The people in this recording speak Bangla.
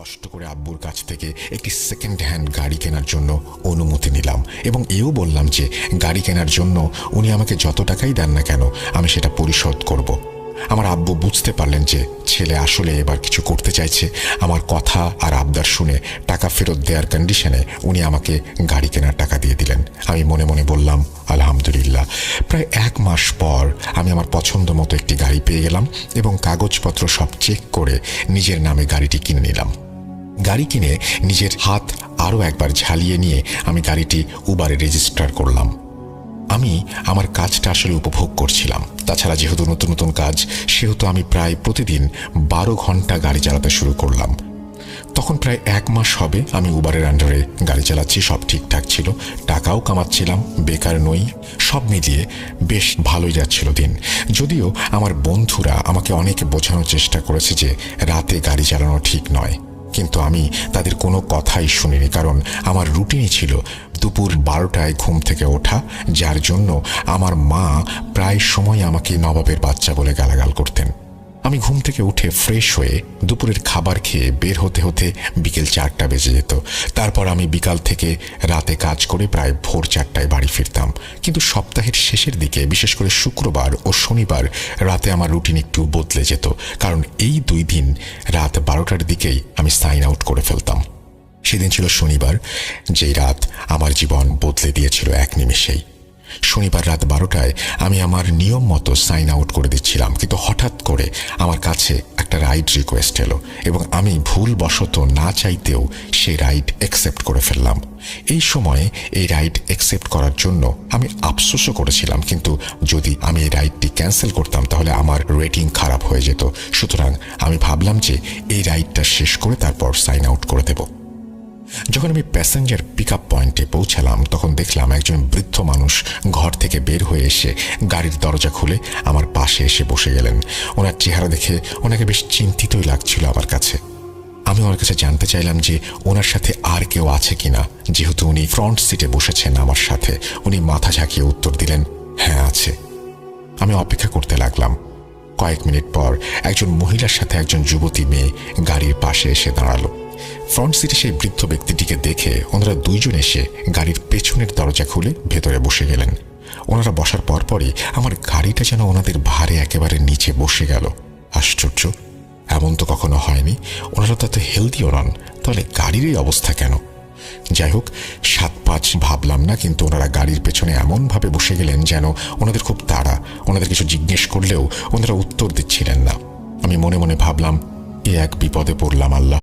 কষ্ট করে আব্বুর কাছ থেকে একটি সেকেন্ড হ্যান্ড গাড়ি কেনার জন্য অনুমতি নিলাম এবং এও বললাম যে গাড়ি কেনার জন্য উনি আমাকে যত টাকাই দেন না কেন আমি সেটা পরিশোধ করব। আমার আব্বু বুঝতে পারলেন যে ছেলে আসলে এবার কিছু করতে চাইছে। আমার কথা আর আবদার শুনে টাকা ফেরত দেওয়ার কন্ডিশনে উনি আমাকে গাড়ি কেনার টাকা দিয়ে দিলেন। আমি মনে মনে বললাম আলহামদুলিল্লাহ। প্রায় 1 মাস পর আমি আমার পছন্দ মতো একটি গাড়ি পেয়ে গেলাম এবং কাগজপত্র সব চেক করে নিজের নামে গাড়িটি কিনে নিলাম। গাড়ি কিনে নিজের হাত আরও একবার ঝালিয়ে নিয়ে আমি গাড়িটি উবারে রেজিস্টার করলাম। আমি আমার কাজটা আসলে উপভোগ করছিলাম। তাছাড়া যেহেতু নতুন নতুন কাজ, সেহেতু আমি প্রায় প্রতিদিন 12 ঘন্টা গাড়ি চালাতে শুরু করলাম। তখন প্রায় 1 মাস হবে আমি উবারের আন্ডারে গাড়ি চালাচ্ছি। সব ঠিকঠাক ছিল, টাকাও কামাচ্ছিলাম, বেকার নই। সব মিলিয়ে বেশ ভালোই যাচ্ছিল দিন। যদিও আমার বন্ধুরা আমাকে অনেক বোঝানোর চেষ্টা করেছে যে রাতে গাড়ি চালানো ঠিক নয়, কিন্তু আমি তাদের কোনো কথাই শুনিনি। কারণ আমার রুটিনই ছিল দুপুর 12টায় ঘুম থেকে ওঠা, যার জন্য আমার মা প্রায় সময় আমাকে নবাবের বাচ্চা বলে গালাগাল করতেন। আমি ঘুম থেকে উঠে ফ্রেশ হয়ে দুপুরের খাবার খেয়ে বের হতে হতে বিকেল 4টা বেজে যেত। তারপর আমি বিকাল থেকে রাতে কাজ করে প্রায় ভোর 4টায় বাড়ি ফিরতাম। কিন্তু সপ্তাহের শেষের দিকে, বিশেষ করে শুক্রবার ও শনিবার রাতে আমার রুটিন একটু বদলে যেত। কারণ এই 2 দিন রাত 12টার দিকেই আমি সাইন আউট করে ফেলতাম। সেদিন ছিল শনিবার, যেই রাত আমার জীবন বদলে দিয়েছিল এক নিমেষেই। শনিবার রাত 12টায় আমি আমার নিয়ম মতো সাইন আউট করে দিচ্ছিলাম, কিন্তু হঠাৎ করে আমার কাছে একটা রাইড রিকোয়েস্ট এলো এবং আমি ভুলবশত না চাইতেও সেই রাইড অ্যাকসেপ্ট করে ফেললাম। এই সময়ে এই রাইড অ্যাকসেপ্ট করার জন্য আমি আফসোসও করেছিলাম, কিন্তু যদি আমি এই রাইডটি ক্যান্সেল করতাম তাহলে আমার রেটিং খারাপ হয়ে যেত। সুতরাং আমি ভাবলাম যে এই রাইডটা শেষ করে তারপর সাইন আউট করে দেব। যখন আমি প্যাসেঞ্জার পিক আপ পয়েন্টে পৌঁছালাম তখন দেখলাম একজন বৃদ্ধ মানুষ ঘর থেকে বের হয়ে এসে গাড়ির দরজা খুলে আমার পাশে এসে বসে গেলেন। ওনার চেহারা দেখে ওনাকে বেশ চিন্তিতই লাগছিল আমার কাছে। আমি ওনার কাছে জানতে চাইলাম যে ওনার সাথে আর কেউ আছে কিনা। যেহেতু উনি ফ্রন্ট সিটে বসেছেন আমার সাথে, উনি মাথা ঝাঁকিয়ে উত্তর দিলেন, হ্যাঁ আছে। আমি অপেক্ষা করতে লাগলাম। কয়েক মিনিট পর একজন মহিলার সাথে একজন যুবতী মেয়ে গাড়ির পাশে এসে দাঁড়ালো। ফ্রন্ট সিটে সেই বৃদ্ধ ব্যক্তিটিকে দেখে ওনারা 2 জন এসে গাড়ির পেছনের দরজা খুলে ভেতরে বসে গেলেন। ওনারা বসার পরপরই আমার গাড়িটা যেন ওনাদের ভারে একেবারে নিচে বসে গেল। আশ্চর্য, এমন তো কখনো হয়নি। ওনারা তো এত হেলদিও নন, তাহলে গাড়ির এই অবস্থা কেন? যাই হোক, 7-5 ভাবলাম না, কিন্তু ওনারা গাড়ির পেছনে এমনভাবে বসে গেলেন যেন ওনাদের খুব তাড়া। ওনাদের কিছু জিজ্ঞেস করলেও ওনারা উত্তর দিচ্ছিলেন না। আমি মনে মনে ভাবলাম, এ এক বিপদে পড়লাম আল্লাহ।